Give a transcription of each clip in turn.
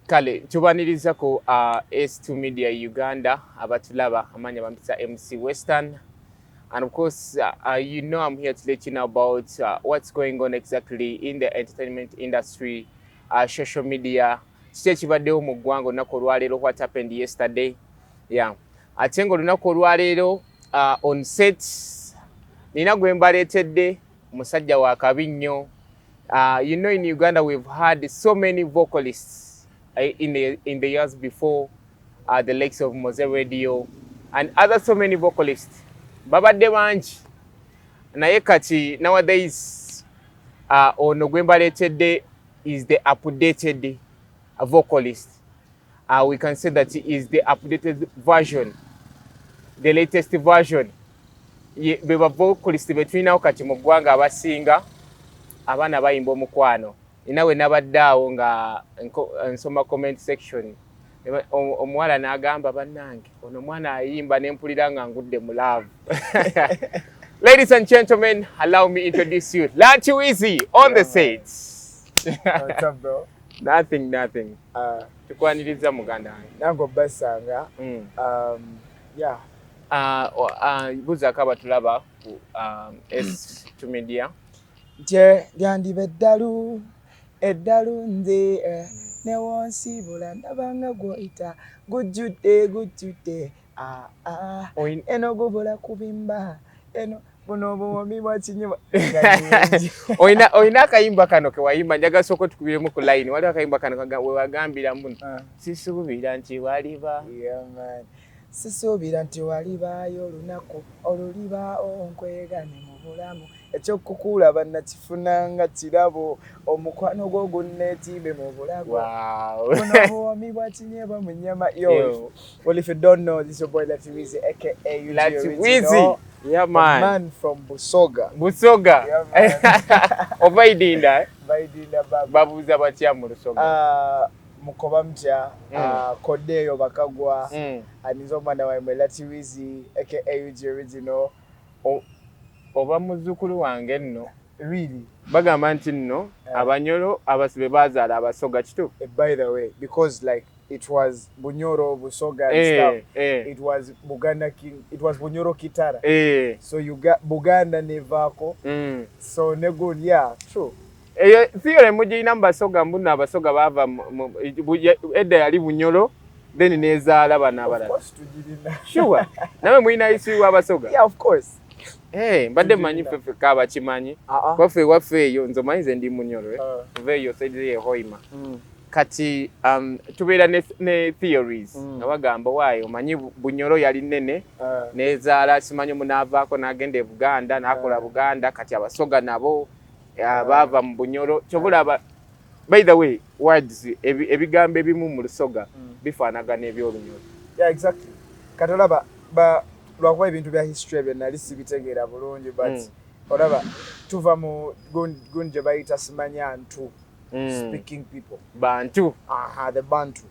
Kale tubaniriza ku S2 Media Uganda abatulaba amanya bampisa MC Western, and of course you know I'm here to let you know about what's going on exactly in the entertainment industry, social media, kibaddewo mu ggwanga olunaku olwaleero, what happened yesterday. Yeah, ate nga olunaku olwaleero on set nina gwe mbaleetedde musajja wa kabi nnyo. You know, in Uganda we've had so many vocalists in the years before, the likes of Moze Radio and other so many vocalists. Babadde bangi. Naye kati nowadays ono gwe mbaleetedde is the updated vocalist. We can say that he is the updated version, the latest version. Beba vocalist betulinawo kati mu ggwanga abasinga abaana bayimba omukwano. Inawe nabadde awo nga nsoma comment section, omuwala n'agamba bannange ono mwana ayimba nempulira nga ngudde mu love. Ladies and gentlemen, allow me introduce you Laty Wizy on the set. What's up, bro? Nothing. Tukwaniriza muganda wange. Nango basanga. Yeah. Buzaako abatulaba ku S2 Media. Je lyandiba eddalu nze ne wonsibula ndabanga gwoyita gujjudde eno gobola kubimba eno buno buwomi bwakinywa. Oyina akayimba kano ke wayimba, njaga soko tukubiremu ku line. Waliwo akayimba kano we wagambira muno sisuubira nti waliba. Yeah, man. Sisuubira nti walibaayo olunaku oluliba onkwegane mu bulamu ekyokukuula bannakifuna nga kirabo omukwano gwo gunneetimbe mu bulago. Buno buwomi bwakinyeba mu nnyama. Yo, well, if you don't know, this is your boy Laty Wizy aka Laty Wizy. Yeah, man. Man from Busoga. Yeah, man. Ovaidinda. Vaidinda baba. Babuuza batya mu Lusoga? Mukoba mtya Kodeyo bakagwa anizo omwana waimwe Laty Wizy aka original. Oba muzzukulu wange nno. Really? Bagamba nti nno Abanyoro abasibe bazaala Abasoga kituufu? By the way, because like it was Bunyoro, Busoga and stuff. It was Buganda King. It was Bunyoro Kitara. So you got Buganda Nevako. So nego, yeah, true. Siyole mujina Basoga mbuna Abasoga bava edda yali Bunyoro then nezaala bana abalala. Of course tujirina. Sure. Nawe mwina isi wa Abasoga? Yeah, of course. Mbadde manyi fefe kaba kimanyi. Waffe eyo nze manyi nze ndi Munyoro. Veyo sedi Hoima. Kati tubeera ne theories. Abagamba waayo omanyi Bunyoro yali nene nezaala simanyi munaavaako n'agenda e Buganda n'akola Buganda, kati Abasoga nabo bava mu Bunyoro. Kyobulaba, by the way, words ebigambo ebimu mu Lusoga bifaanagana eby'Olunyoro. Yeah, exactly. Katolaba lwakuba ebintu bya history bye nali sibitegeera bulungi, but olaba tuva mu gunje bayita Simanyantu, speaking people. Bantu. The Bantu.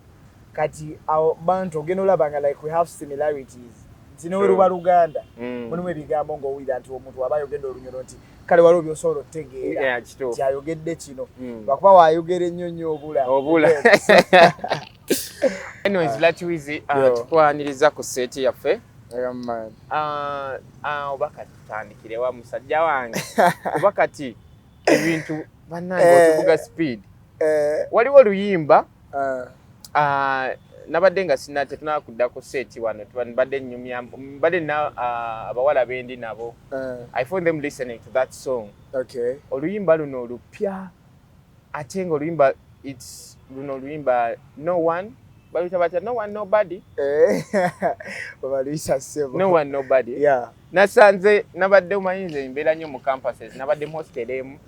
Kati our Bantu ogenda olaba nga like we have similarities. Tino ruba Luganda. Mulimu ebigambo ng'owulira nti omuntu waba ayogedde Olunyoro nti kale waliwo by'osobola otegeera nti ayogedde kino lwakuba waayogera ennyo nnyo obula. Anyways, Laty Wizy tukwaniriza ku seeti yaffe. Oba kati tutandikire wa musajja wange. Oba kati ebintu bannange otuvuga speed. Waliwo Oluyimba nabadde nga sina tetunaba kudda ku seeti wano tubadde nnyumya mbadde na abawala bendi nabo. I found them listening to that song. Okay. Oluyimba luno olupya ate nga oluyimba luno oluyimba no one baluyita batya no one nobody. Babaluyisa ssebo. No one nobody. Yeah. Nasanze nabadde omanyi nze mbeera nnyo mu campuses nabadde mu hostel emu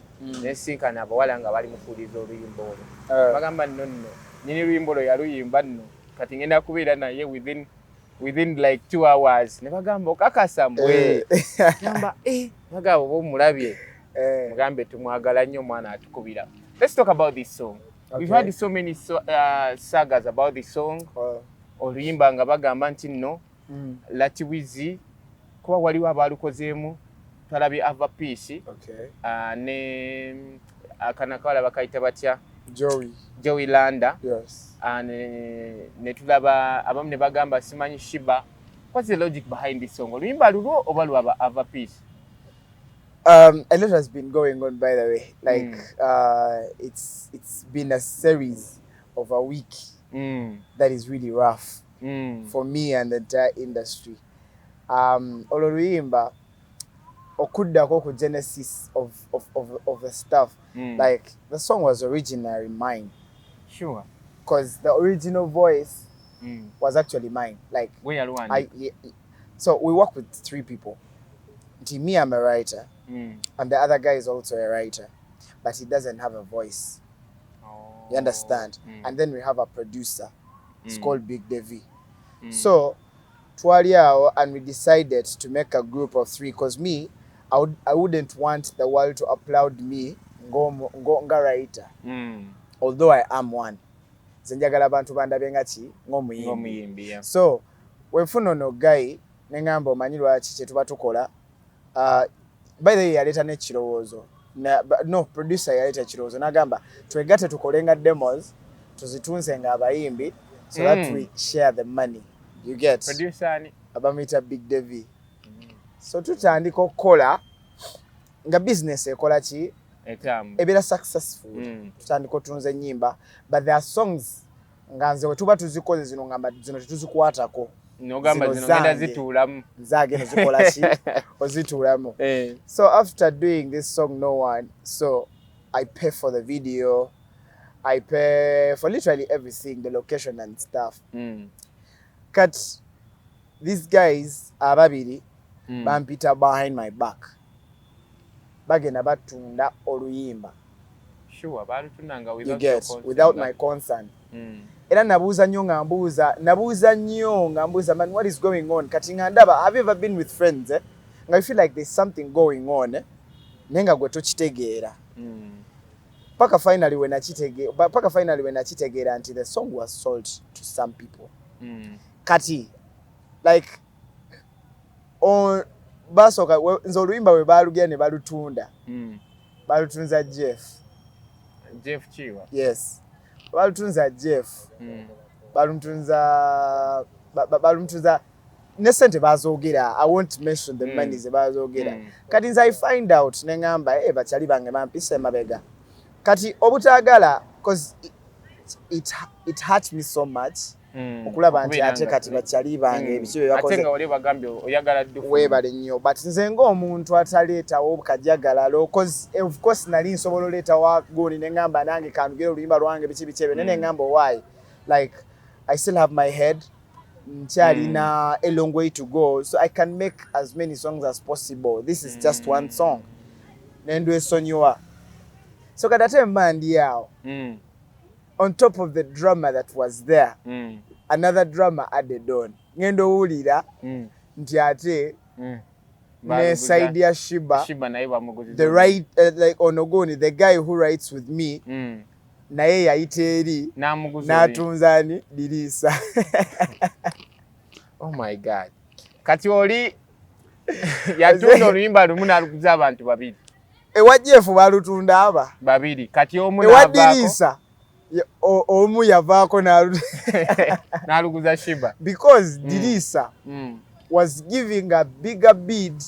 nesinkana abawala nga bali mukuuliza oluyimba olwo. Bagamba nno nyini luyimba olwo yaluyimba nno kati ngenda kubeera naye within like 2 hours. Ne bagamba okakasa mbwe. Gamba bagamba oba omulabye. Mugambe tumwagala nnyo mwana atukubira. Let's talk about this song. Okay. We've had so many sagas about this song. Oluyimba nga bagamba nti nno Laty Wizy kuba waliwo abalukozeemu twalabye Ava Peace. Okay. Ne akanakawala bakayita batya Joey Landa. Yes. And netulaba abamu ne bagamba simanyi Shiba. What's the logic behind this song? Oluyimba lulwo oba lwaba ava piece? A lot has been going on, by the way. Like it's been a series of a week that is really rough for me and the entire industry. Oluyimba okuddako ku genesis of the stuff. Like the song was originally mine. Sure. Because the original voice was actually mine. Like so we work with 3 people. Me, I'm a writer, and the other guy is also a writer, but he doesn't have a voice. You understand? And then we have a producer. It's called Big Devi. So twaliao, and we decided to make a group of 3 because me, I wouldn't want the world to applaud me nga writer. Although I am one. Zenjagala abantu bandabe nga ki ng'omuyimbi. So wenfuna ono guy nengamba omanyi lwaki kye tuba tukola. By the way, yaleta n'ekirowoozo. No, producer yaleta ekirowoozo n'agamba twegatte tukolenga demos tuzitunze nga abayimbi so that we share the money. You get? Producer ani? Abamuyita Big Devi. So tutandika okukola nga business ekola ki? Ebera successful. Tutandika otunze ennyimba, but there are songs nga nze we tuba tuzikoze zino ngamba zino tetuzikwatako. Nogamba zino ngenda zituulamu. Zage nezikola ki? Ozituulamu. So after doing this song No One, so I pay for the video, I pay for literally everything, the location and stuff. Cut these guys ababiri bampita behind my back. Bagenda batunda oluyimba. Sure, balutunanga without my consent. Era nabuuza nnyo nga mbuuza man, what is going on? Kati nga ndaba, have you ever been with friends? Nga you feel like there's something going on. Nenga gwe tokitegeera. Paka finally when nachitegeera until the song was sold to some people. Kati like on basoka nze oluyimba we balugenda ne balutunda. Balutunza Jeff Chiwa. Yes. Balutunza Jeff. Balutunza nesente bazogera. I won't mention the money ze bazogera. Kati nze I find out nengamba bachali bange bampise mabega. Kati obutagala because it hurt me so much. Okulaba nti ate kati bachali bange ebikibe bakoze. Atenga wali bagambye oyagala ddufu. Webale nnyo but nze ng'omuntu ataleetawo kajagalalo because of course nali nsobola oleetawo goni nengamba nange kanugera oluyimba lwange bikibe nene ngamba why like I still have my head nkyalina a long way to go so I can make as many songs as possible. This is just one song nendo esonyiwa so kadate mandi yao on top of the drama that was there another drama added on ngendo wulira nti ate ne side ya Shiba naye bamuguziza the right like onogoni the guy who writes with me naye yayita eri n'atunzani Dirisa. Oh my God. Kati oli yatunda oluyimba lumu n'aluguza abantu babiri. Ewa Jeff balutunda aba babiri kati omu n'avaako Dirisa omu yavaako n'aluguza Shiba because Dirisa was giving a bigger bid.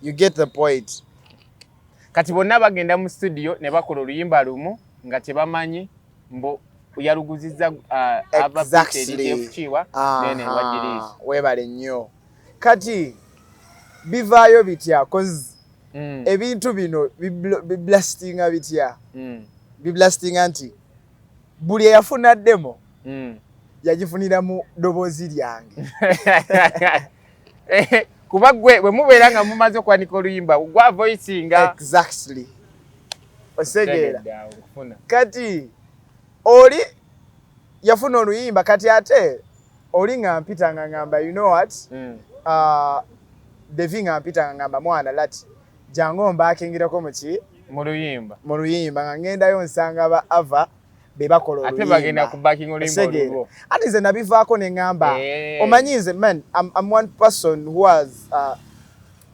You get the point. Kati bonna bagenda mu studio ne bakola oluyimba lumu nga tebamanyi mbo yaluguzizza exactly. Chiwa nene wajirisi webale nnyo kati bivaayo bitya cause ebintu bino biblastinga bitya biblastinga nti buli yafuna demo yagifunira mu dobozi lyange kuba gwe bwe mubeera nga mumaze okwanika oluyimba gwa voicinga exactly osegeera kati oli yafuna oluyimba kati ate oli nga mpita nga ngamba you know what Devi nga mpita nga ngamba mwana Laty jangu mbakingirako mu luyimba nga ngendayo nsanga ba ava be bakola oluyimba ate bagenda ku backing oluyimba olwo ate nze nabivaako ne ngamba omanyize man I'm one person who has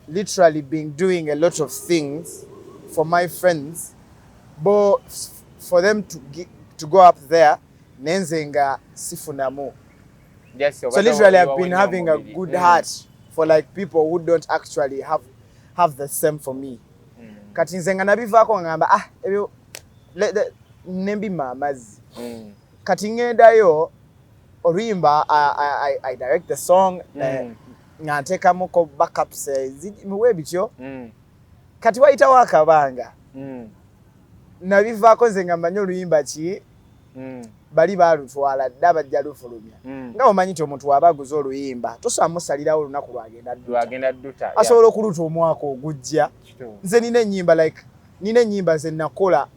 literally been doing a lot of things for my friends but for them to go up there nenze nga sifunamu. Yes, so literally I've been having a good heart for like people who don't actually have the same for me. Kati nze nga nabivaako ngamba ebyo nembima amazzi. Kati ngendayo Oluyimba, I direct the song, nga nteekamuko backups muwe bityo. Kati wayitawo akabanga nabivaako nze nga mmanyi Oluyimba ki bali balutwala dda bajja lufulumya. Nga omanyi nti omuntu waba aguza Oluyimba tosobola musalirawo olunaku lwagenda dduta asobola okuluta omwaka ogujja. Nze nina ennyimba ze nakola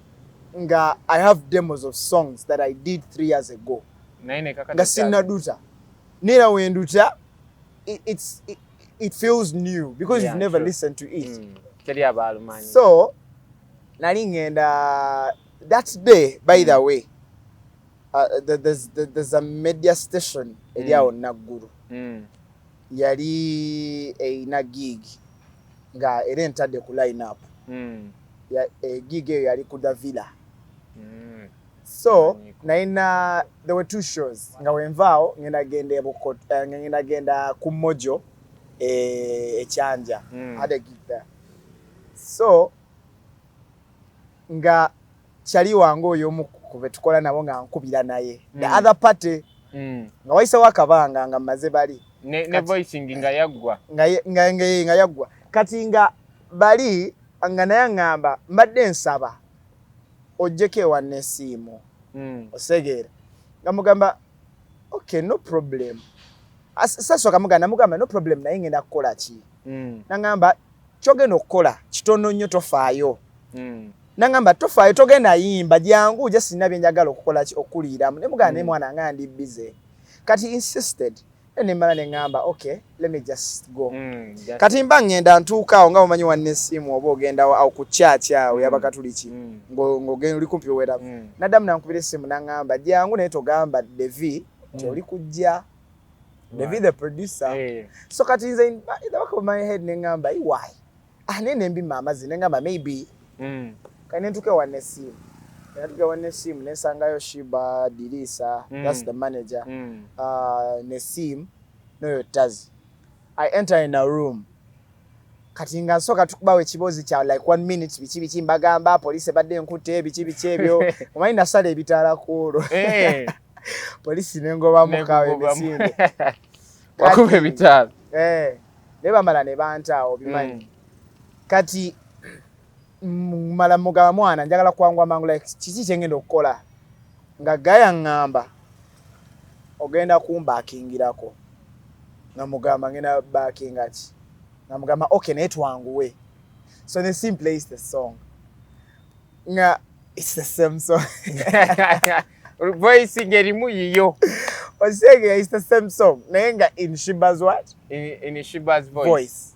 nga I have demos of songs that I did 3 years ago nga sinnaduta. Nera wenduta it feels new because you've never listened to it. So nali ngenda that day, by the way, there's a media station eri awo Naggulu yali eina gig nga era entadde ku line up gig eyo yali ku the Villa. So there were 2 shows nga wenvaawo ngenda genda ku Mojo Ekyanja. Had a gig there. So nga chali wange oyo omu ku betukola nabo nga nkubira naye the other party nga wayisewo akabanga nga mmaze bali ne voicing nga yaggwa nga yaggwa. Kati nga bali nga naye ngamba mbadde nsaba ojjeko ewanne essiimu osegeera nga mugamba okay no problem. Sasooka mugamba no problem naye ngenda kukola ki. Nangamba kyogenda okukola kitono nnyo tofaayo. Nangamba tofaayo togenda yimba jangu je sinna byenjagala okukola ki okuliiramu. Ne mugamba ne mwana nga ndi busy. Kati insisted ne mala ne ngamba okay let me just go. Kati mba ngenda ntuukaawo nga omanyi wanne essimu oba ogenda awo ku church awo y'Abakatuliki ng'ogenda oli kumpi wera. Naddamu nankubira essimu nangamba jangu naye togamba Devi kyoli kujja. Devi the producer. So kati nze in the back of my head ne ngamba why nene mbima amazzi ne ngamba maybe kane ntuke wanne essimu. Natuke wanne essimu nesangayo Shiba Dirisa, that's the manager. Nesim noyo Tazi. I enter in a room. Kati nga nsooka tukubawo ekibozi kya like 1 minute biki mbagamba police badde nkute biki ebyo omanyi nasala ebitaala kuolwo. Polisi nengoba mukawe misinde. Wakube ebitaala. Ne bamala ne bantaawo bimanyi. Kati mala mugamba mwana njagala kwangwa mangu like kiki kyengenda okukola nga gaya ngamba ogenda kumbakingirako nga mugamba ngenda backinga ki nga mugamba okay naye twanguwe. So they simply plays the song nga it's the same song. Voice ngerimu yiyo osege it's the same song naye nga in Shiba's what in Shiba's voice.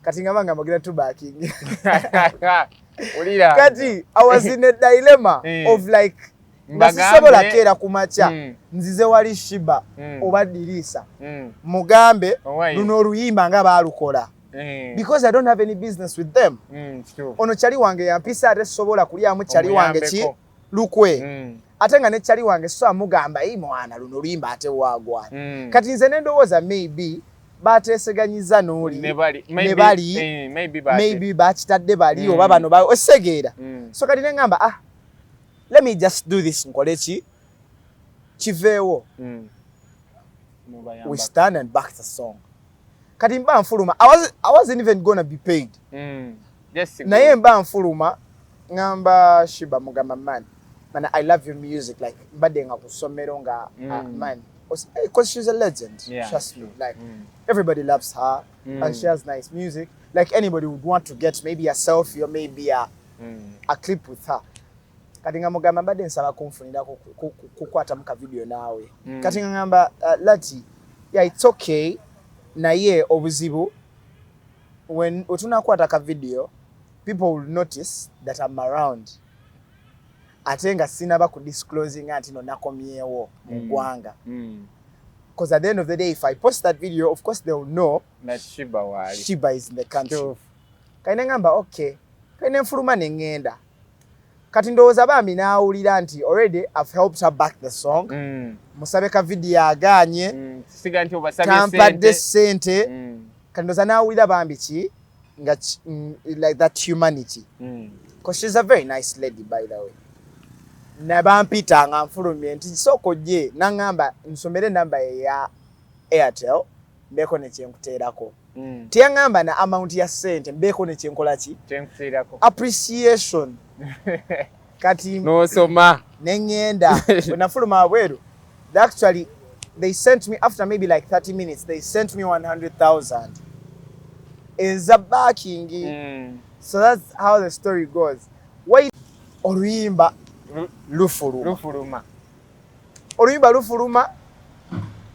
Kati ngamba mogera to backing. Kati I was in a dilemma of like nasisobola kera kumacha nzize wali Shiba oba Dirisa mugambe luno Oluyimba nga balukola because I don't have any business with them. Ono chali wange yampisa ate sobola kulyamu chali wange ki lukwe ate nga ne chali wange so amugamba mwana luno Oluyimba ate wagwa. Kati nze nendowooza maybe bateeseganyiza n'oli ne bali maybe bakitadde bali oba bano osegeera. So kati ne ngamba let me just do this nkole ki kiveewo. We stand and back the song. Kati mba nfuluma I wasn't even gonna be paid. Naye mba nfuluma ngamba Shiba mugamba man I love your music like mbadde nga kusomero nga man because she's a legend. Trust me, like everybody loves her and she has nice music. Like anybody would want to get maybe a selfie or maybe a clip with her. Kati nga mugamba mbadde nsaba kunfunira kukwata muka video nawe. Kati nga ngamba Laty, yeah it's okay naye obuzibu when otunakwata ka video people will notice that I'm around. Ate nga sinaba ku disclosing anti no nakomyewo mu ggwanga. Because at the end of the day, if I post that video, of course they will know that Shiba is in the country. Kaine ngamba okay. Kaine nfuluma ne ngenda. kati ndowooza bambi n'awulira nti already I've helped her back the song musabe ka video agaanye siga nti obasabye tampadde ssente kati ndowooza n'awulira bambi ki nga like that humanity because she's a very nice lady by the way nabampita nga nfulumye nti sooka ojje naŋŋamba nsomere namba ya Airtel mbeeko ne kyenkuteerako tiyaŋŋamba na amount ya ssente mbeeko ne kyenkola ki appreciation kati nosoma neŋŋenda bwe nafuluma wabweru actually they sent me after maybe like 30 minutes they sent me 100,000 is a backing so that's how the story goes why oluyimba lufuluma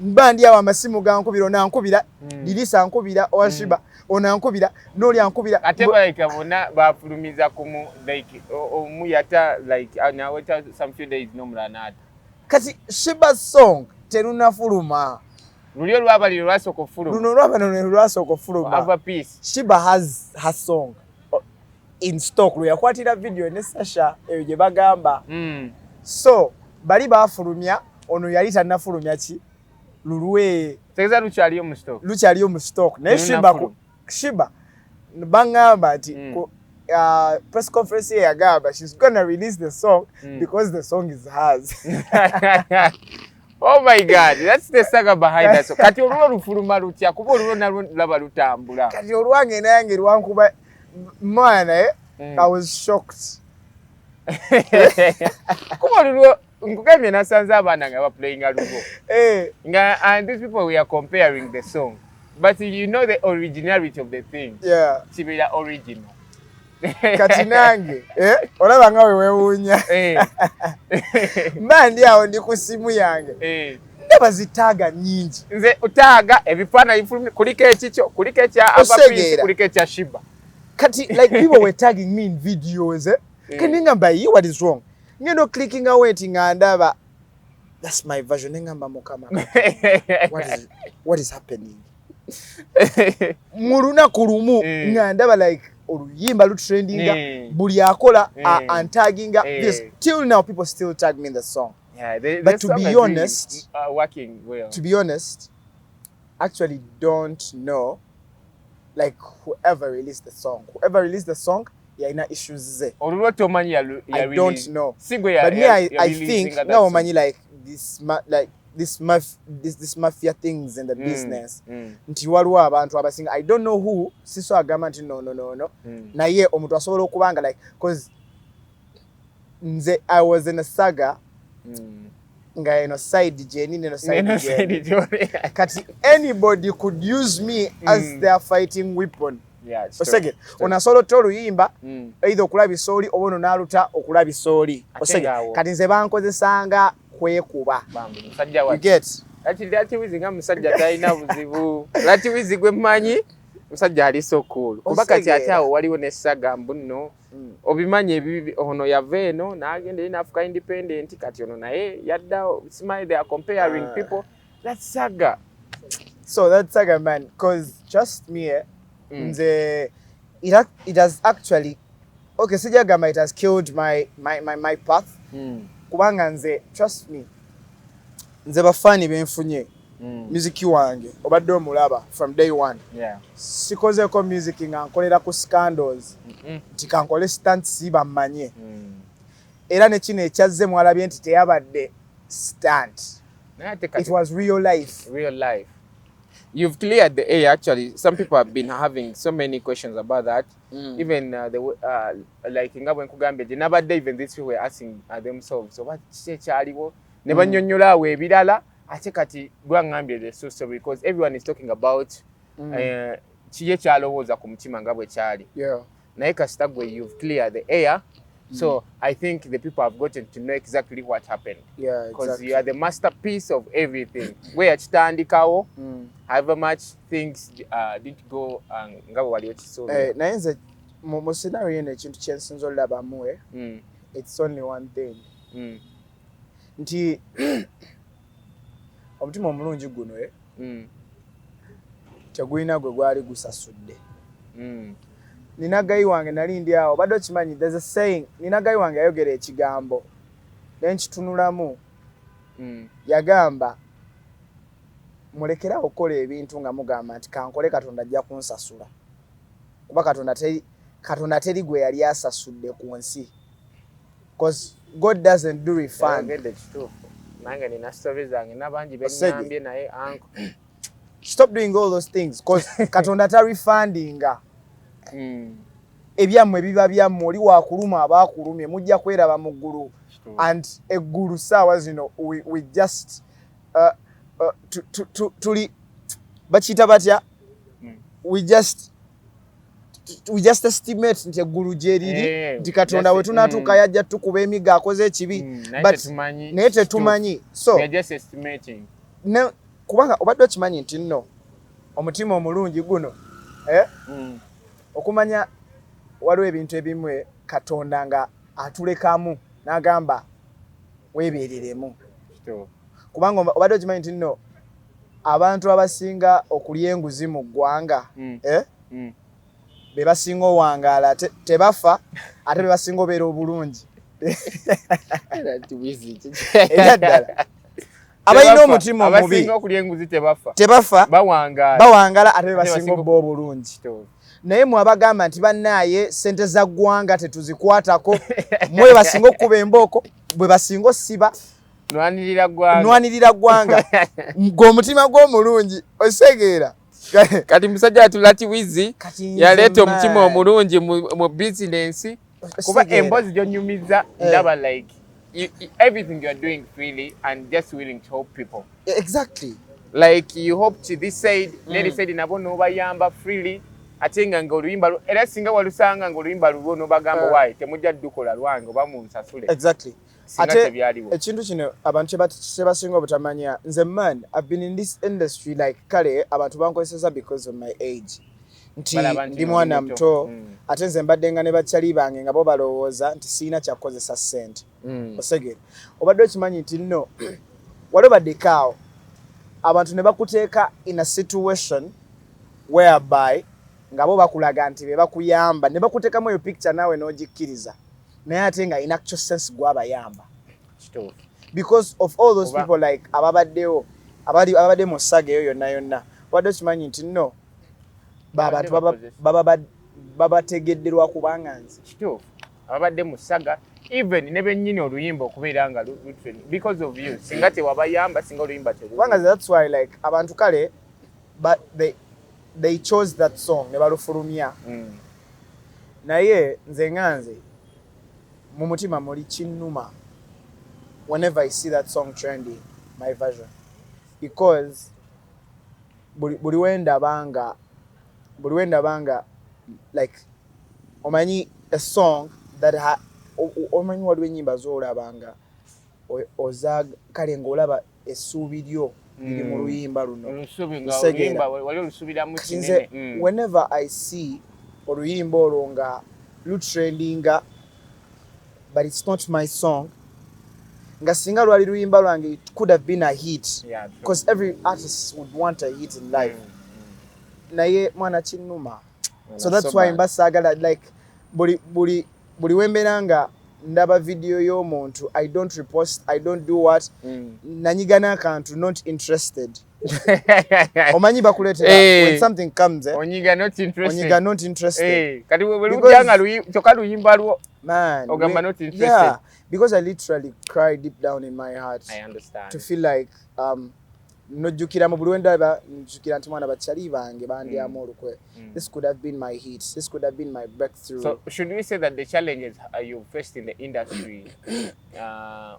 mba ndi awo amasimu gankubira onankubira dirisa ankubira owashiba onankubira noli ankubira ate like bona bafulumiza kumu like omu yata like now some few days no mlanata kati Shiba's song terunafuluma lulyo lwabali lwasoko fuluma luno lwabano lwasoko fuluma have a piece Shiba has her song in stock lwakwatira video ne Sasha eyo gye bagamba so bali bafulumya ono yali tanafulumya ki lulwe tegeza lukyaliyo mu stock naye Shiba bangamba ati press conference ye yagamba she's gonna release the song because the song is hers. Oh my God, that's the saga behind that. So kati olwo lufuluma lutya kuba olwo nalwo laba lutambula kati olwange nange lwankuba mwana I was shocked. Kuba olwo nkugambye nasanze abaana nga baplaying alugo nga and these people we are comparing the song but you know the originality of the thing kibeera original kati nange olaba nga weewuunya mba ndi awo ndi ku simu yange ndaba zitaaga nnyingi nze utaaga ebifaananyi kuliko ekikyo kuliko ekya Abapisi kuliko ekya Shiba kati like people were tagging me in videos keningamba you what is wrong ngendo clicking away ndaba that's my version ngamba mukama what is happening muluna kulumu ndaba like oluyimba lutrendinga buli akola antaginga this till now people still tag me in the song but to be honest working well to be honest actually don't know like whoever released the song ina issues ze I don't know but me I think now manyi like this mafia things in the business nti waliwo abantu abasinga I don't know who siso agamba nti no naye omuntu asobola okubanga like cause nze I was in a saga nga eno side jeni neno side jeni kati anybody could use me as their fighting weapon osege onasobola oluyimba either okulabisa oli oba ono n'aluta okulabisa oli osege kati nze bankozesanga kwekuba you get Laty Wizy nga musajja talina buzibu Laty Wizy gwe mmanyi musajja ali so cool kuba kati ate awo waliwo n'essaga mbuno obimanyi ebibi ono yava eno n'agenda in Africa independent kati ono naye yadda smile they are comparing people that saga man because just me nze it has actually okay sijagamba it has killed my path kubanga nze trust me nze bafani benfunye music wange obadde omulaba from day one sikozeko music nga nkolera ku scandals nti kankole stunts bammanye era ne kino ekyazze mwalabye nti teyabadde stunt it was real life You've cleared the air. Actually, some people have been having so many questions about that. Even like in Gabon Kugambe, never even these people were asking themselves, so what chaliwo? Never nyonyola we bidala. I think ati guangambe the so because everyone is talking about chiye chalo woza kumchima ngabwe chali. Naika stagwe you've cleared the air. So I think the people have gotten to know exactly what happened. Because you are the masterpiece of everything. Where chitandikawo, however much things didn't go ngabo wali ochisobe. Na nze mu scenario ene ekintu kyensinzo laba muwe. It's only one thing. Nti omutima omulungi guno tegulina gwe gwali gusasudde. nina gayi wange nali ndi awo badde okimanyi there's a saying nina gayi wange ayogera ekigambo naye nkitunulamu yagamba mulekerawo okukola ebintu nga mugamba nti kankole Katonda ajja kunsasula kuba Katonda teri gwe yali asasudde ku nsi because God doesn't do refund. Nange nina stories zange nabangi benyambye naye uncle. Stop doing all those things because Katonda ta refundinga. Ebyammwe biba byammwe oli wakuluma abakulumye mujja kweraba mu ggulu and eggulu saawa zino we just tuli bakiyita batya we just estimate nti eggulu gye liri nti Katonda we tunaatuuka yajja tukuba emiga akoze ekibi naye tetumanyi so kubanga obadde okimanyi nti nno omutima omulungi guno okumanya waliwo ebintu ebimwe Katonda nga atulekamu n'agamba weebeereremu kubanga obadde okimanyi nti nno abantu abasinga okulya enguzi mu ggwanga be basinga owangaala tebafa ate be basinga obeera obulungi era ddala abalina omutima omubi tebafa bawangala ate be basinga obba obulungi naye mwabagamba nti bannaaye sente za ggwanga tetuzikwatako mwe basinga okuba embooko bwe basinga osiba nwanirira ggwanga ng'omutima gw'omulungi osegeera kati musajja watu Laty Wizy yaleeta omutima omulungi mu bizinensi kuba emboozi gy'onyumiza ndaba like everything you are doing freely and just willing to help people. Exactly. Like you hope to this side, lady said nabo n'obayamba freely ate nga oluyimba era singa walusanga ng'oluyimba lulwo n'obagamba waayi temujja ddukola lwange oba munsasule. Exactly. Ate ekintu kino abantu kye basinga obutamanya nze man I've been in this industry like kale abantu bankozesa because of my age nti ndi mwana muto ate nze mbadde nga ne bakyali bange nga bo balowooza nti siina kyakukozesa ssente osegere obadde okimanyi nti nno waliwo baddekaawo abantu ne bakuteeka in a situation whereby nga bo bakulaga nti be bakuyamba ne bakuteekamu eyo picture naawe n'ogikkiriza naye ate nga in actual sense gwabayamba because of all those people like ababaddewo abadde mu saga eyo yonna obadde okimanyi nti nno abantu babategedderwa kubanga nze ababadde mu saga even ne bennyini oluyimba okubeera nga because of you singa tewabayamba singa oluyimba kubanga that's why like abantu kale but they chose that song ne balufulumya naye nze nganze mu mutima muli kinnuma whenever I see that song trending my version because buli wenda banga like omanyi a song that omanyi waliwo ennyimba zoolabanga ozaga kale ng'olaba essuubi lyo liri mu luyimba luno whenever I see oluyimba olwo nga lutrendinga but it's not my song nga singa lwali luyimba lwange it could have been a hit because every artist would want a hit in life naye mwana kinnuma so that's why mbasaagala like buli wembeera nga ndaba video y'omuntu I don't repost I don't do what nanyiga n'akantu not interested omanyi bakuleetera when something comes onyiga not interested kati bwelujanga kyokka luyimba lwo man ogamba not interested because I literally cry deep down in my heart I understand to feel like nojjukira mu buli wendaba njukira nti mwana bakyali bange bandyamu olukwe this could have been my hit this could have been my breakthrough. So should we say that the challenges you faced in the industry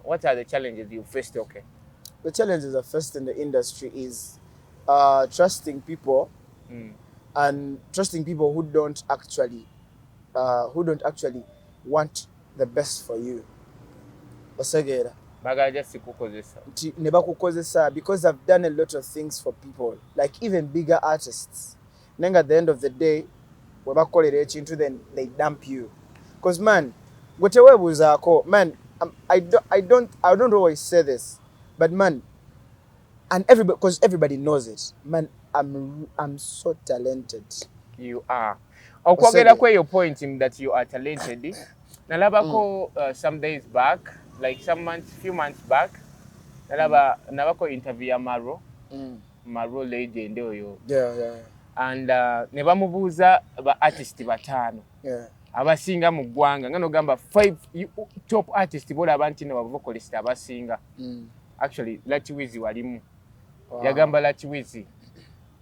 what are the challenges you faced? Okay, the challenges I faced in the industry is trusting people and trusting people who don't actually want the best for you. Osegera ne bakukozesa because I've done a lot of things for people like even bigger artists then at the end of the day we bakolera ekintu then they dump you because man gwe teweebuuzaako man I don't always say this but man and everybody because everybody knows it man I'm so talented. You are. okwogera kweyo point that you are talented nalabako some days back like few months back nalabako interview ya Maro legend oyo and ne bamubuuza ba artist batano abasinga mu ggwanga nga nogamba 5 top artist bolaba nti no vocalist abasinga actually Laty Wizy walimu yagamba Laty Wizy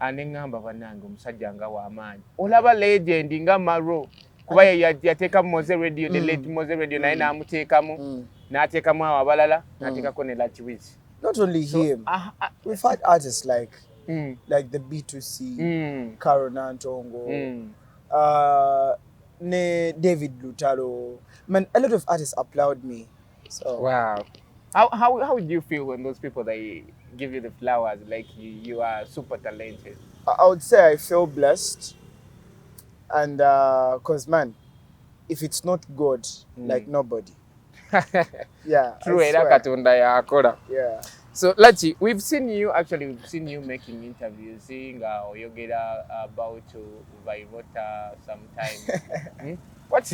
anengamba banange omusajja nga w'amaanyi olaba legend nga Maro kuba yateeka mu Moze Radio the late Moze Radio naye n'amuteekamu n'ateekamu abo abalala n'ateekako ne Laty Wizy. Not only him, we've had artists like the B2C, Karo Nantongo, ne David Lutalo. Man, a lot of artists applaud me. So wow. How would you feel when those people they give you the flowers like you are super talented? I would say I feel blessed, and cause man, if it's not God, like nobody. Yeah. True. Yeah. So Laty, we've seen you making interviews, seeing Oyogeda about to Vyroota sometime. What's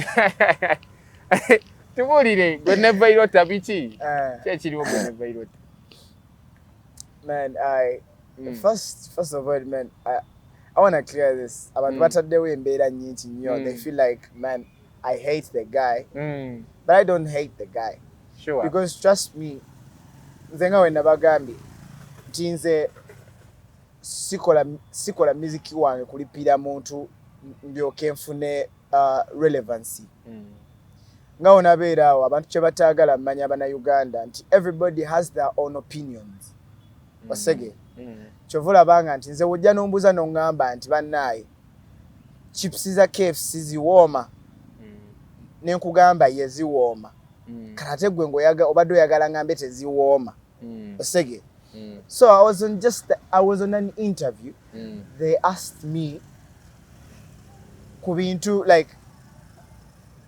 Tumulire, gonna Vyroota bichi. Vyroota. Man, first of all, man, I wanna clear this. About what they were in bed and they feel like, man, I hate the guy. But I don't hate the guy. Sure. Because trust me, nzenga wenda bagambi tinze sikola muziki wange kulipira muntu ndyoke nfune relevancy. Nga onabeera awo abantu kye bataagala mmanya bana Uganda nti everybody has their own opinions. Wasege. Kyovula banga nti nze wojja n'ombuuza n'ongamba nti bannaaye chips za KFC ziwooma. Nenkugamba ye ziwooma. Karate gwe ngoyaga obadde oyagala ngambe teziwooma. Osege. So I was on an interview. They asked me kubintu like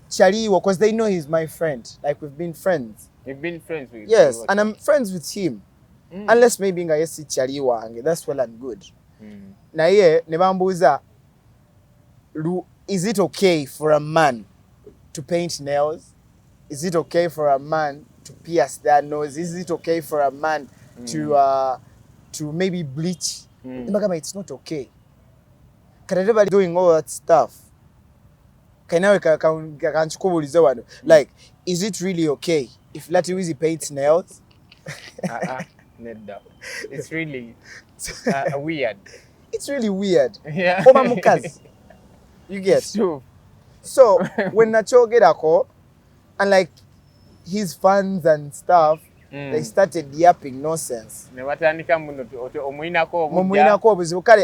Chaliwo, because they know he's my friend. Like we've been friends. You've been friends with him? Yes, and I'm friends with him. Unless maybe nga yesi Chaliwo, that's well and good. Na ye ne bambuuza, is it okay for a man to paint nails? Is it okay for a man to pierce their nose? Is it okay for a man to maybe bleach? It's not okay. Can everybody doing all that stuff? Like, is it really okay if Laty Wizy paints nails? It's really weird. It's really weird. Yeah. You get. It's true. So when Nachogerako and like his fans and stuff, they started yapping nonsense.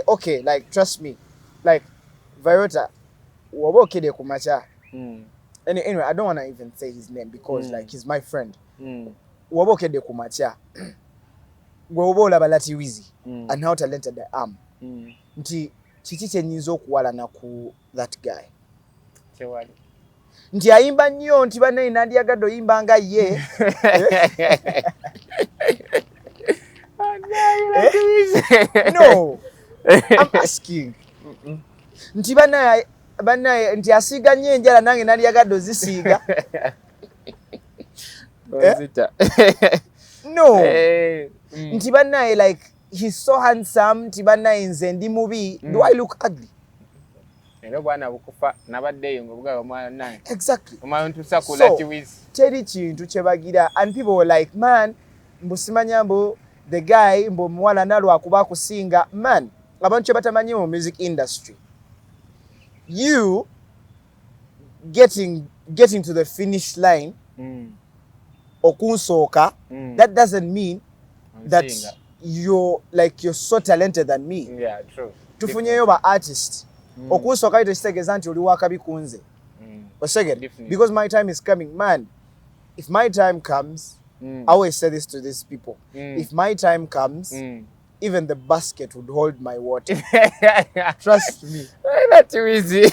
Okay, like trust me, like Vyroota, anyway, I don't want to even say his name because like he's my friend. Wabokede kumacha, gwobola Laty Wizy and how talented I am. Nti chichiche nyizo kuwala na ku that guy. Nti ayimba nnyo nti bane nandiyagado yimba nga ye. No, I'm asking. Nti bana nti asiga nnyo enjala nange nandiyagado zisiga. No. Nti bana like he's so handsome. Nti bana nze ndi mubi. Do I look ugly? Exactly. So, teri chintu kyebagira and people were like, man, mbusimanyambo the guy mbo mwala nalwa kuba kusinga man abantu kyebatamanyi mu music industry. You getting to the finish line okunsoka that doesn't mean that you're so talented than me. Yeah, true. Tufunyeyo ba artist okunsoka ite kitegeza nti oli wakabi kunze. Because my time is coming, man. If my time comes, I always say this to these people. If my time comes, even the basket would hold my water. Trust me. Laty Wizy.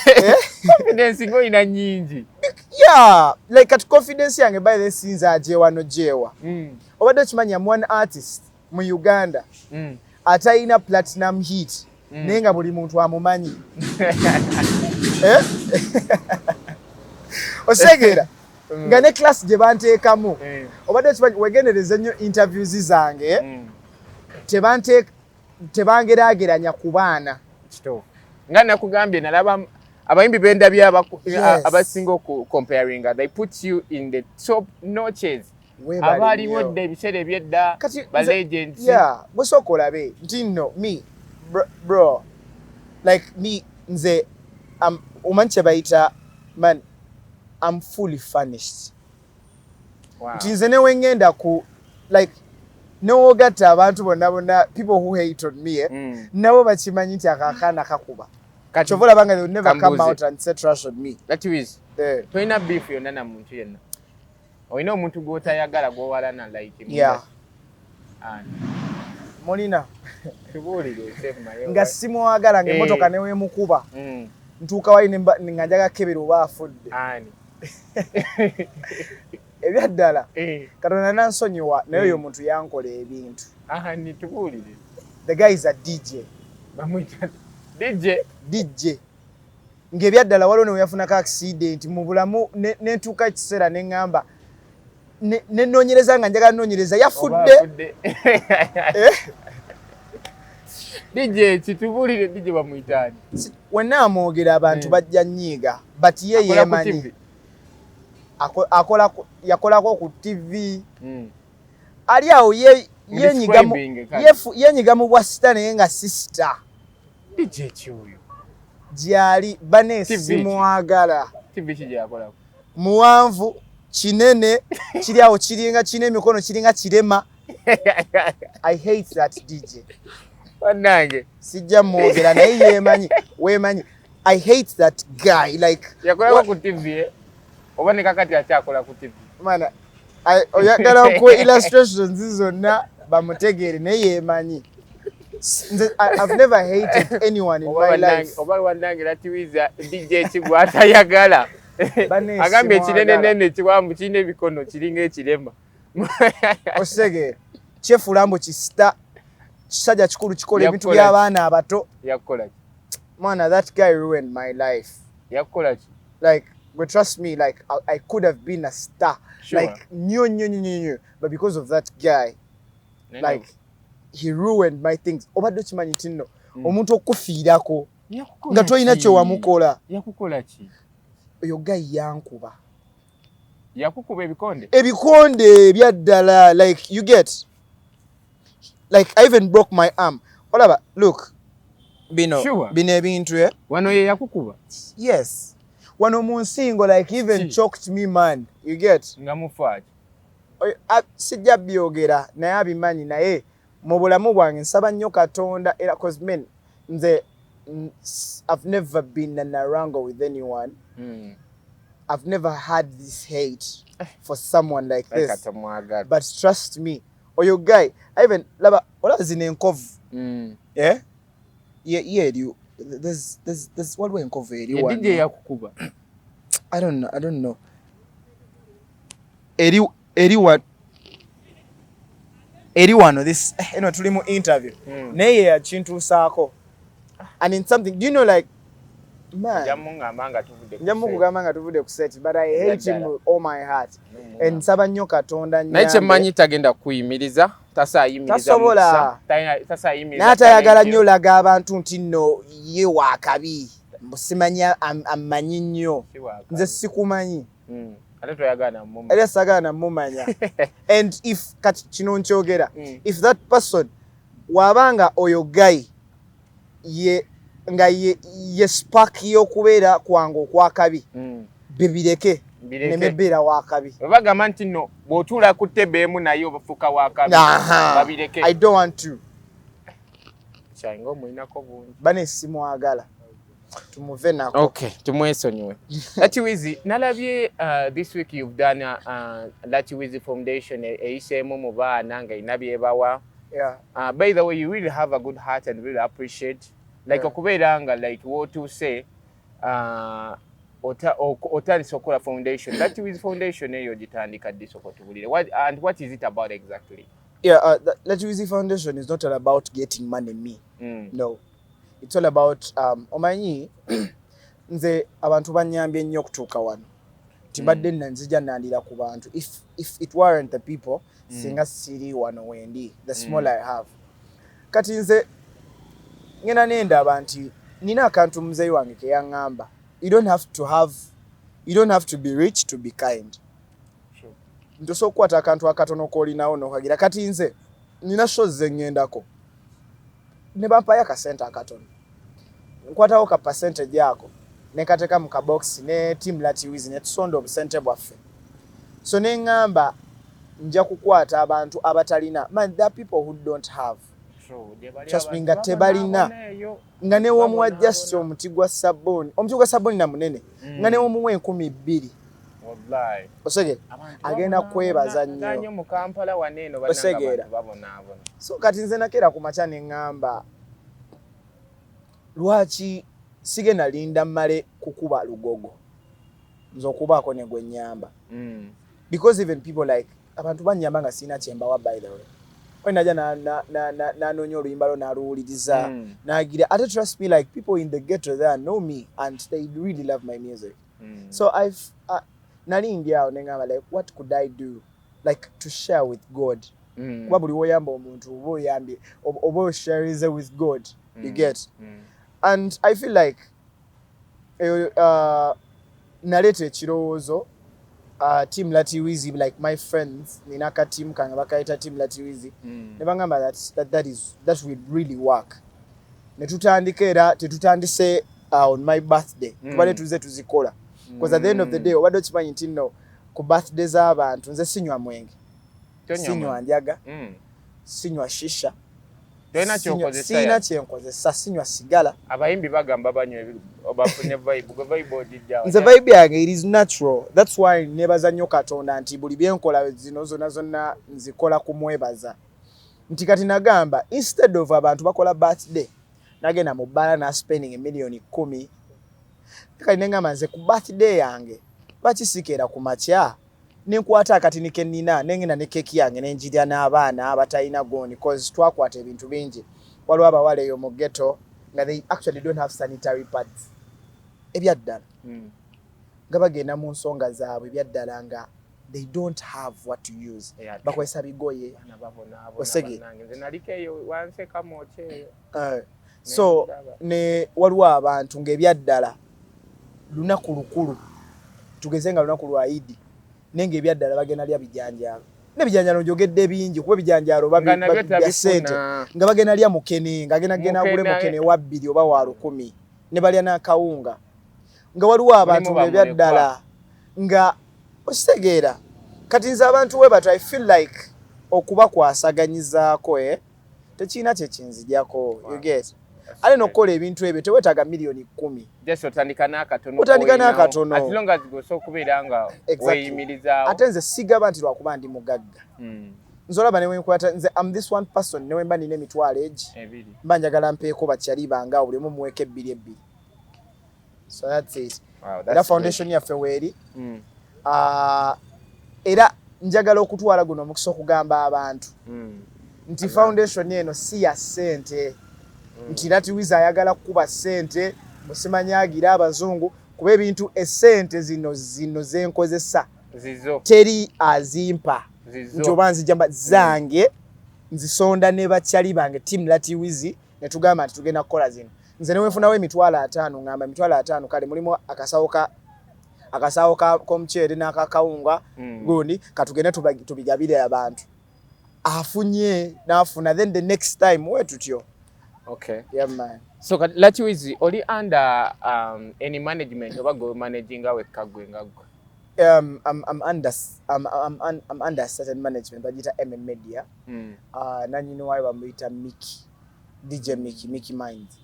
Confidence ngo ina nyingi. Yeah, like at confidence yange by the scenes ajewa no jewa. Obadde kimanya one artist mu Uganda. Ataina platinum hit. Nenga buli muntu amumanyi. Osegeera nga ne class gye banteekamu obadde kimanyi wegendereza nnyo interviews zange tebangeraageranya ku baana nga nakugambye nalaba abayimbi b'endabye abasinga comparinga they put you in the top notches abaaliwo dda ebiseera ebyedda ba legends bwesooka olabe nti nno me bro like me nze omanyi kye bayita man I'm fully furnished. Nti nze newe ngenda ku like newogatta abantu bonna people who hate on me nabo bakimanyi nti akakaana kakuba kyova olabanga they would never come out and say trash on me. Laty Wizy tolina beef yonna na muntu yenna olina omuntu gw'otayagala gw'owalana like mulina tubuulire nga simwagala ng'emmotoka neweemukuba ntuuka wali nga njaga kebera oba afudde ebyaddala Katonda nansonyiwa naye oyo omuntu yankola ebintu nitubuulire the guy is a DJ DJ ng'ebyaddala waliwo ne weyafunako accident mu bulamu nentuuka ekiseera ne ŋŋamba nenoonyereza nga njagala noonyereza yafudde DJ kitubulire DJ bamuyitaani wenna amwogera abantu bajja nnyiiga but ye yeemanyi yakolako ku TV ali awo yenyiga mu bwasita naye nga sisita DJ kyoyo gyali baneesimwagala TV kijakolako muwanvu kinene kiri awo kiringa kirina emikono kiringa kirema I hate that DJ Wanange sijja mwogera naye yeemanyi weemanyi I hate that guy like yakolako ku TV oba ne kakati akyakola ku TV mana oyagala okuwa illustrations zonna bamutegeere naye yeemanyi I've never hated anyone in my life oba wanange Laty Wizy DJ kigwatayagala agambye ekinenenene kiwambu kirina ebikono kiringa ekirema osegeera kyefulambo kisita kisajja kikulu kikola ebintu by'abaana abato yakolaki man that guy ruined my life yakolaki like but trust me like I could have been a star like nyo but because of that guy like he ruined my things obadde okimanyi ti nno omuntu okufiirako nga tolina kyewamukola yakukolaki oyo guy yankuba yakukuba ebikonde ebyaddala like you get like I even broke my arm olaba look bino ebintu wano ye yakukuba yes wano mu nsingo like even choked me man you get nga mufaaki sijja byogera naye abimanyi naye mu bulamu bwange nsaba nnyo Katonda era cause men nze I've never been in a wrangle with anyone I've never had this hate for someone like this but trust me oyo guy I even laba olazina enkovu there's what we enkovu eri one DJ yakukuba I don't know eri wano this tuli mu interview naye yakintuusaako and in something do you know like man njamugamba nga tuvudde ku set but I hate him with all my heart and nsaba nnyo Katonda naye kyemmanyi tagenda kuyimiriza tasobola naye atayagala nnyo laga abantu nti nno ye waakabi simanyi amanyi nnyo nze sikumanyi era sagala namumanya and if kati kino nkyogera if that person wabanga oyo guy nga ye spark y'okubeera kwange okwakabi bebireke nemebeera wakabi bagamba nti nno bw'otuula ku ttebe emu naye obafuuka wakabi babireke I don't want to kyange omuyinako bungi bane simwagala tumuve nako okay tumwesonyiwe Laty Wizy nalabye this week you've done Laty Wizy Foundation eyiseemu mu baana nga ina byebawa by the way you really have a good heart and really appreciate like okubeera nga like wotuuse otandise okola foundation Laty Wizy Foundation eyo gitandika ddi sooka otubulire what is it about exactly? Laty Wizy Foundation is not all about getting money me no it's all about omanyi nze abantu banyambye nnyo okutuuka wano timbadde nzija nandira ku bantu if it weren't the people singa siri wano wendi the small I have kati nze ngena nendaba nti nina akantu muzeeyi wange ke yaŋŋamba you don't have to be rich to be kind. Ntoso okukwata akantu akatono k'olinawo n'okagira kati nze nina shows ze ŋŋendako ne bampayo akasente akatono nkwatawo ka percentage yako ne kateeka mu kabox ne team Laty Wizy ne tusonda obusente bwaffe so ne ŋŋamba nja kukwata abantu abatalina man there are people who don't have just nga tebalina nga ne womuwa just omuti gwa sabuni na munene nga ne womuwa 2,000 wallahi osege agenda kwebaza nnyo mu Kampala waneeno bananga babonabona so kati nze nakera ku macha ne ŋŋamba lwaki sigenda linda mmale kukuba lugogo nze okubaako ne gwe nnyamba because even people like abantu bannyamba nga sina kyembawa by the way naja nanoonya oluyimba lwo naluwuliriza nagira ate trust me like people in the ghetto there know me and they really love my music so nali ndi awo neŋŋamba like what could I do like to share with God kuba buli woyamba omuntu oba oyambye oba osharize with God you get and I feel like naleeta ekirowoozo team Laty Wizy like my friends nina ka team kange bakayita team Laty Wizy ne bangamba that will really work ne tutandika era tetutandise on my birthday tubale tuze tuzikola because at the end of the day obadde okimanyi nti nno ku birthday z'abantu nze sinywa mwenge sinywa njaga sinywa shisha sina kyenkozesa sinywa sigala abayimbi bagamba banywe bafunye vibe ojijja nze vibe yange it is natural that's why nebaza nnyo Katonda nti buli byenkola zino zonna nzikola kumwebaza nti kati nagamba instead of abantu bakola birthday nagenda mu bbala na spending $1,010,000 kati nengamba nze ku birthday yange bakisikeera ku makya nenkwata akatini ke nnina nengenda ne keki yange nenjirya n'abaana abatalina goni cause twakwata ebintu bingi waliwo abawala eyo mu ghetto nga they actually don't have sanitary pads ebyaddala nga bagenda mu nsonga zaabwe ebyaddala nga they don't have what to use bakozesa bigoye osege so ne waliwo abantu ng'ebyaddala lunaku lukulu tugeze nga lunaku lwa Idi nenge ebyaddala bagenda lya bijanjalo n'ebijanjalo njogedde bingi kuba ebijanjalo babya sente nga bagenda lya mukene nga gena agule mukene wa 2 oba wa 10 ne balya n'akawunga nga waliwo abantu ebyaddala nga ositegeera kati nze abantu we but I feel like okuba kwasaganyizaako tekina kye kinzijako you get ale nokola ebintu ebyo tewetaaga $1,010,000 just otandika n'akatono as long as goso okubeera nga weeyimirizaawo ate nze sigaba nti lwakuba ndi mugagga nzolaba newenkwata nze am this one person newemba nina emitwalo egi mba njagala mpeeko bakyali banga buli omu muweeko 2 so that's it era foundation yaffe weeri era njagala okutwala guno omukisa okugamba abantu nti foundation eno si ya ssente nti Laty Wizy ayagala kukuba ssente musimanyagira abazungu kuba ebintu essente zino zenkozesa teri azimpa nti oba nzijamba zange nzisonda ne bakyali bange team Laty Wizy ne tugamba nti tugenda kukola zino nze newefunawo $5,000 ngamba $5,000 kale mulimu akasawo k'omuceere n'akakawunga gundi katugende tubigabire abantu afunye n'afuna then the next time we tutyo. Okay. Yeah, man. So Laty Wizy, oli under any management oba go managing awe kagwenga? I'm under certain management bagita MM Media. Nanyino wayi bamuyita Mickey. DJ Mickey Minds.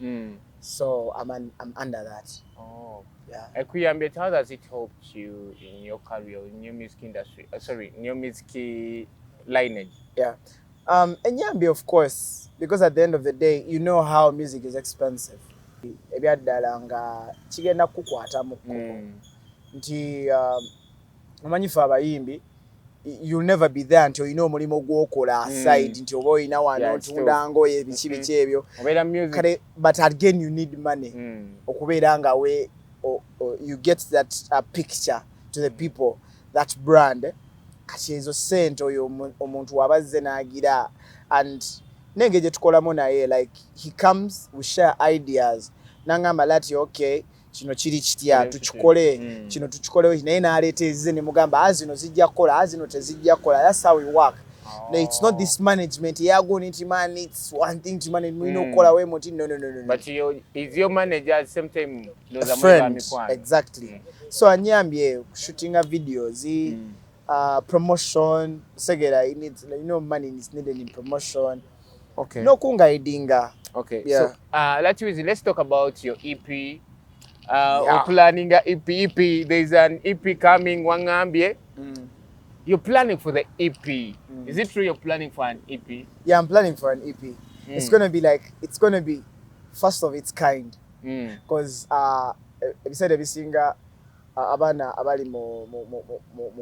So I'm under that. Oh. Yeah. Ekuyambye, how does it help you in your career in your music industry? In your music lineage? Yeah. Enyambi, of course, because at the end of the day, you know how music is expensive. Ebyaddala nga kigenda kukwata mu kkubo. Nti omanyi ffe abayimbi, you'll never be there until you know omulimu gw'okola aside nti oba olina wano otunda ngoye biki ebyo. Kale, but again you need money okubeera nga you get that picture to the people, that brand. Kati ezo sente oyo omuntu wabaze n'agira, and nenge gye tukolamu naye, like he comes, we share ideas, nangamba Laty okay kino kiri kitya tukikole kino tukikole naye n'aleeta ezize ne mugamba azino zijja kukola azino tezijja kukola. That's how we work. No, it's not this management. Yeah, going into man, it's one thing to manage. We know call away muti. No. But is your manager at the same time a friend? Exactly. So anyambie shooting a videos, promotion. Segera, it needs money is needed in promotion. Okay. No kunga idinga. Okay. Yeah. So Laty Wizy, let's talk about your EP. We're planning a EP. There's an EP coming. Wangambie. You're planning for the EP. Is it true you're planning for an EP? Yeah, I'm planning for an EP. It's gonna be first of its kind. Because beside every singer abana abali mo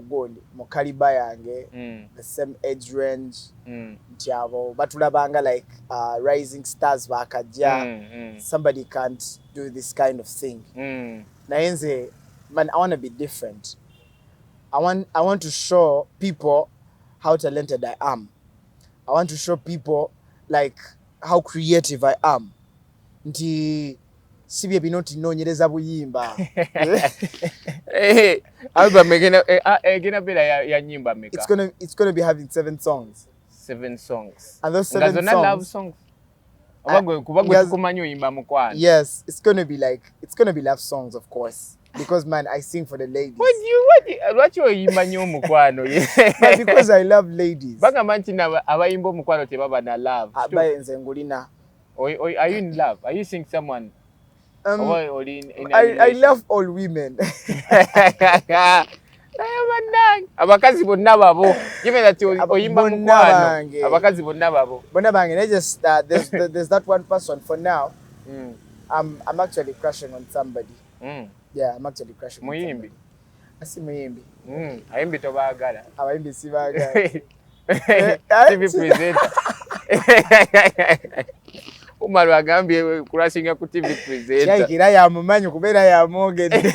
gondi mo caliber yange, the same age range, ntiabo batulabanga like rising stars bakaja. Somebody can't do this kind of thing. Nayenze, man, I want to be different. I want to show people how talented I am. I want to show people like how creative I am. Nti sibye binoti nonyereza buyimba. Album egena bela ya nyimba meka. It's going to be having 7 songs. 7 songs. And those 7 songs. Love songs. Yes, it's going to be love songs, of course. Because man, I sing for the ladies. What you yimba nyo mukwano? But because I love ladies. Banga manchi na abayimbo mukwano te baba na love. Abaye nzengulina. Are you in love? Are you seeing someone? I love all women. Abakazi bonna babo. Given that you oyimba mukwano. Abakazi bonna babo. Bonna bange, just there's that one person for now. I'm actually crushing on somebody. Yeah, I'm actually crushing on somebody. Asi muyimbi. Ayimbi tobagala. Abayimbi sibagala. TV presenter. Umaru agambye kurashinga ku TV presenter. Yakira ya mumanyi kubera ya mogedde.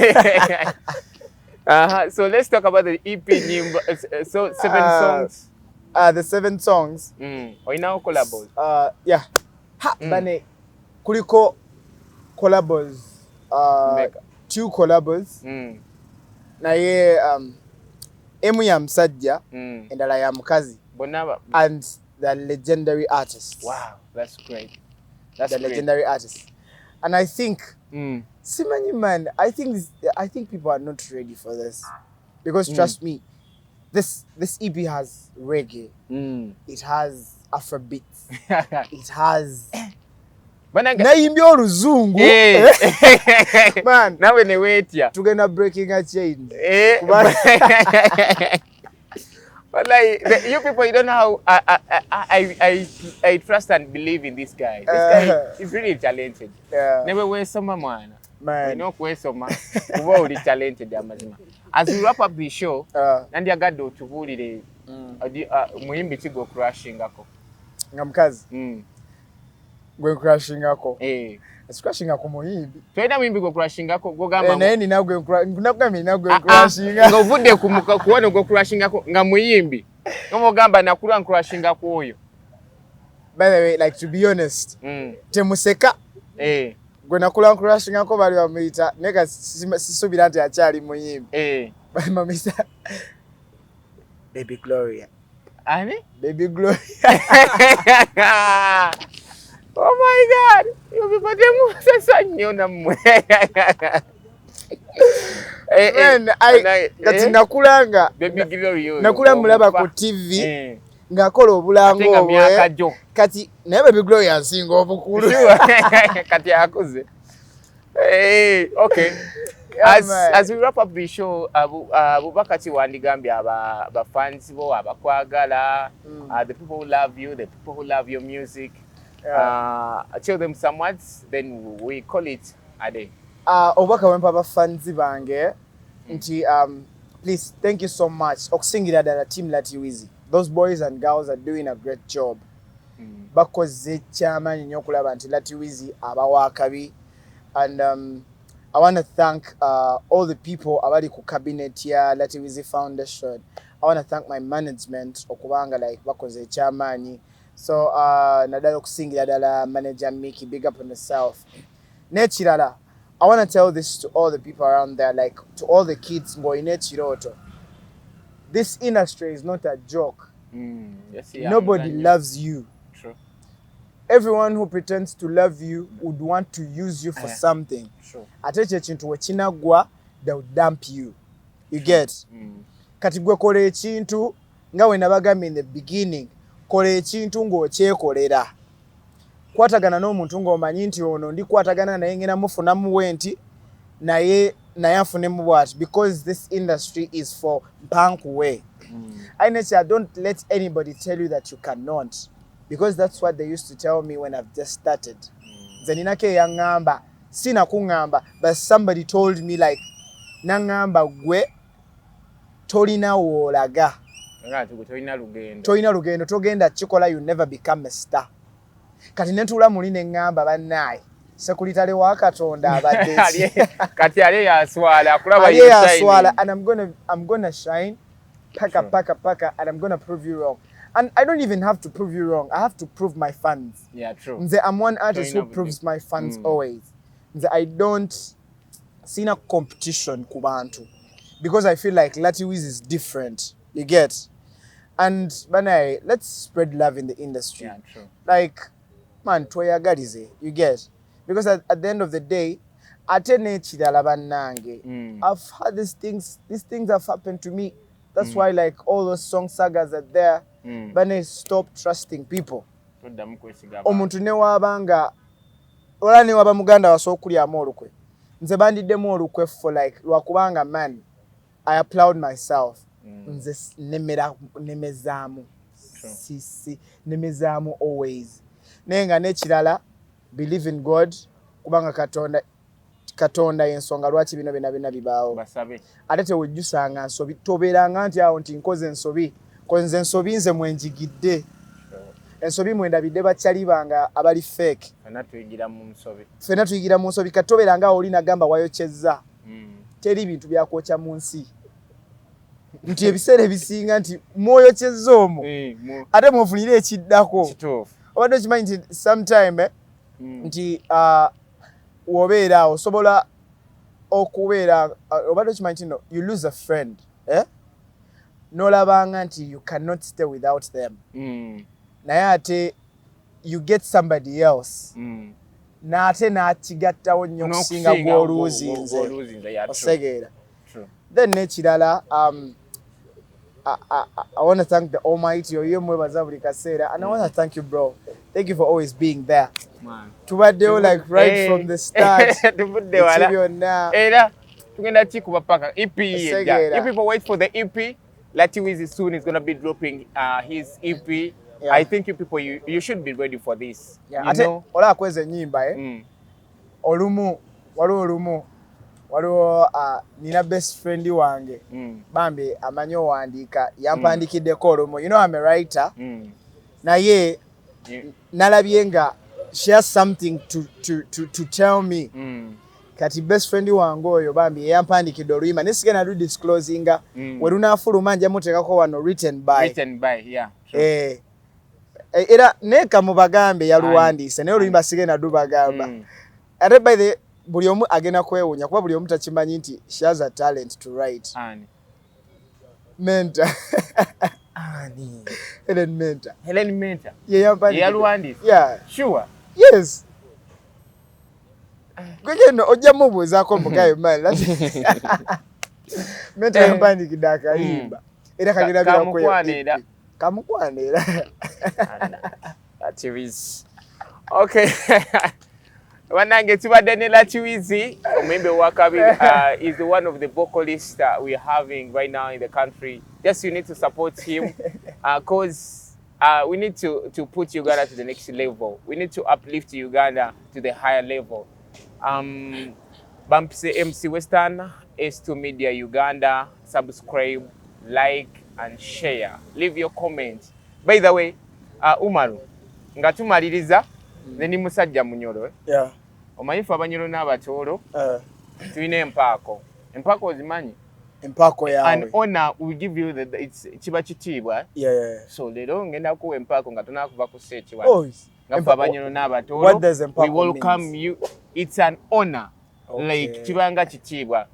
So let's talk about the EP nyimbo. So 7 songs. The 7 songs. Oyinawo collabos. Yeah. Bane kuliko collabos. 2 collabos. Naye emu ya msajja endala ya mukazi. Bonaba. And the legendary artist. Wow, that's great. Legendary artist. And I think Simanyi man, I think people are not ready for this. Because trust me, this EP has reggae. It has Afrobeats. It has nayimbye oluzungu. Man, nawe ne wetya tugenda breaking a chain. But like you people, you don't know how I trust and believe in this guy. This guy is really talented. Never wear some man. You know kwesoma kuba uli talented amazima. As we wrap up the show, nandi agado tubulire muyimbi kigo crashingako. Ngamkazi. Gwe crashingako. Crashingako muyimbi. Twenda muyimbi go crashingako go gamba. Nene nagwe nakugambye nagwe crashinga. Ngovude kuona go crashingako nga muyimbi. Ngomo gamba nakula crashingako oyo. By the way, like to be honest, temuseka. Gwe nakula crashingako bali bamuyita neka sisubira nti akyali muyimbi. Bali mamisa Baby Gloria. Ani? Baby Gloria. Oh my God! You people dem sasa nyona mwe. Kati nakulanga. Baby Gloria. Nakula mulaba ku TV. Ngakola obulango obwe. Kati naye Baby Gloria asinga obukulu. Kati akuze. Okay. As we wrap up the show, Abubakati wandigambye aba fans bo abakwagala, the people who love you, the people who love your music. Tell them some words, then we call it a day. Obaka wempa abafanzi bange nti please, thank you so much okusingira ddala team Laty Wizy. Those boys and girls are doing a great job. Bakoze kyamaanyi nnyo okulaba nti Laty Wizy abawa akabi, and I want to thank all the people abali ku cabinet ya Laty Wizy Foundation. I want to thank my management okubanga like bakoze ekyamaanyi. So nadala okusingira dala manager Mickey, big up on yourself. Nechirala, I want to tell this to all the people around there, like to all the kids going Nechiroto. This industry is not a joke. Yes, Nobody loves you. True. Everyone who pretends to love you would want to use you for something. True. Ate chintu wechinagwa, they will dump you. You get? Kati gwe kole ekintu nga we nabagamba in the beginning, kole ekintu ng'okyekolera. Kwatagana n'omuntu ng'omanyi nti ono ndikwatagana naye ngena mufunamu wenti naye afunemu bwati, because this industry is for mpankuwe. I don't let anybody tell you that you cannot, because that's what they used to tell me when I've just started. Zeninake yangamba sina kungamba, but somebody told me like nangamba gwe tolina wolaga. Tolina lugendo togenda chikola, you never become a star. Kati netula muline ngamba bannaye sekulitale wa Katonda abadde kati ale yaswala kulaba yaswala, and I'm gonna shine paka, and I'm gonna prove you wrong. And I don't even have to prove you wrong. I have to prove my fans. Yeah, true. I'm one artist who proves my fans always. I don't see no competition kubantu, because I feel like Laty Wizy is different. You get? And Banai, let's spread love in the industry. Yeah, true. Like, man, tweyagalize. You get? Because at the end of the day, I've had these things have happened to me. That's why like all those song sagas are there. Banai, stop trusting people. Omuntu ne wabanga ola ne waba muganda wasokulyamu olukwe. Nze bandiddemu olukwe for like lwakubanga man, I applaud myself. Nze nemezaamu. Nemezaamu always. Nenga nekirala, believe in God, kubanga Katonda yensonga lwaki bino bina bibaawo. Basabe. Ate tewejjusanga nsobi, tobeeranga nti awo nti nkoze ensobi. Nze ensobi nze mwenjigidde. Ensobi mwendabidde bakyali banga abali fake. Fena tuyigira mu nsobi. Katoberanga oli nagamba wayokyezza. Teri bintu byakwokya mu nsi. Nti ebiseera ebisinga nti mwoyokyezza omwo. Ate mwofunire ekiddako. Obadde okimanyi nti sometime nti wobeera osobola okubeera obadde okimanyi nti no, you lose a friend. Nolabanga nti you cannot stay without them. Naye ate you get somebody else. N'ate n'akigattawo nnyo okusinga gw'oluuzinze. Osegeera. Then nekirala, I want to thank the Almighty. And I want to thank you, bro. Thank you for always being there. Man. Tubaddewo like right from the start. Era tugenda kikuba paka EP. If people wait for the EP, Laty Wizy soon is going to be dropping his EP. Yeah. I think you people, you should be ready for this. Yeah. You know? Ola kweze nyimba olumu waliwo nina best friend wange bambi amanyo wandika yampandikiddeko olumu. You know I'm a writer. Naye nalabye nga she has something to tell me. Kati best friend wange oyo bambi yampandikidde oluyimba nesigenda du disclosinga werunaafuluma nja muteekako wano written by, yeah. Era neka mubagambe yaluwandiise naye oluyimba sigenda dubagamba. Ate by the buli omu agenda kwewuunya kuba buli omu takimanyi nti she has a talent to write. Mentor. Helen Mentor. Yaluwandiise. Yeah. Sure. Yes. Gwegeno ojja mubuuzaako mugayo man. Mentor yampandikidde akayimba. Era kagenda birako kamukwanira. Laty Wizy. Okay. Wanange tubadde ne Laty Wizy, omuyimbi owakabiri, is one of the vocalists that we are having right now in the country. Just you need to support him because we need to put Uganda to the next level. We need to uplift Uganda to the higher level. Bampise MC Western, S2 Media Uganda, subscribe, like and share. Leave your comment. By the way, Umaru, nga tumaliriza ne ni musajja munyolo. Yeah. Omanyi fe abanyolo n'abatoolo Tulina empaako. Empaako ozimanyi? Empaako yawe. An honor will give you it's kiba kitiibwa. Yeah. So leero ngenda kuwa empaako nga tonakuva ku seeti Oh. wano. Nga ffe abanyolo n'abatoolo. What does empaako We welcome means? you. It's an honor. Okay. Like kibanga kitiibwa.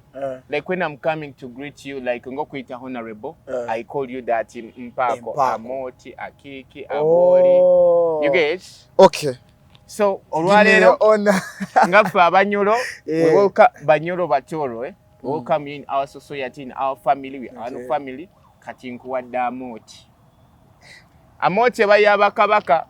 Like when I'm coming to greet you, like ngokuyita honorable, I call you that mpaako, amoti, akiki, aboli. You get? Okay. So olwaleero nga ffe abanyolo, we welcome banyolo batoolo, we welcome you in our society, in our family, we are no family. Kati nkuwadde amoti. Amoti eba y'abakabaka.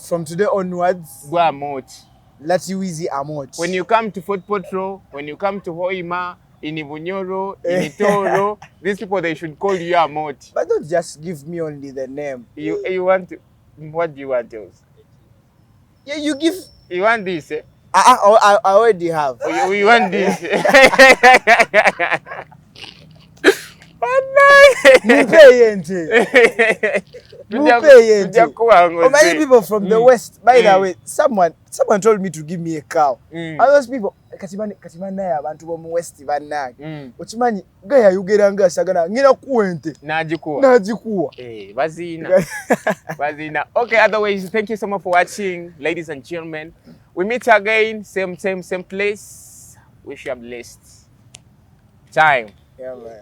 From today onwards, gwa amoti. Laty Wizy Amoti. When you come to Fort Potro, when you come to Hoima, in Ibunyoro, in Itoro, these people, they should call you Amoti. But don't just give me only the name. You want to, what do you want else? Yeah, you give. You want this, eh? I already have. Oh, you want this? Many people from the West, by the way, someone told me to give me a cow. And those people, katimana ya abantu bomu West bannange. Okimanyi gaya yugeranga sagana ngina kuwente. Najikuwa. Bazina. Bazina. Okay, otherwise, thank you so much for watching, ladies and gentlemen. We meet again, same place. Wish you a blessed time. Yeah, man.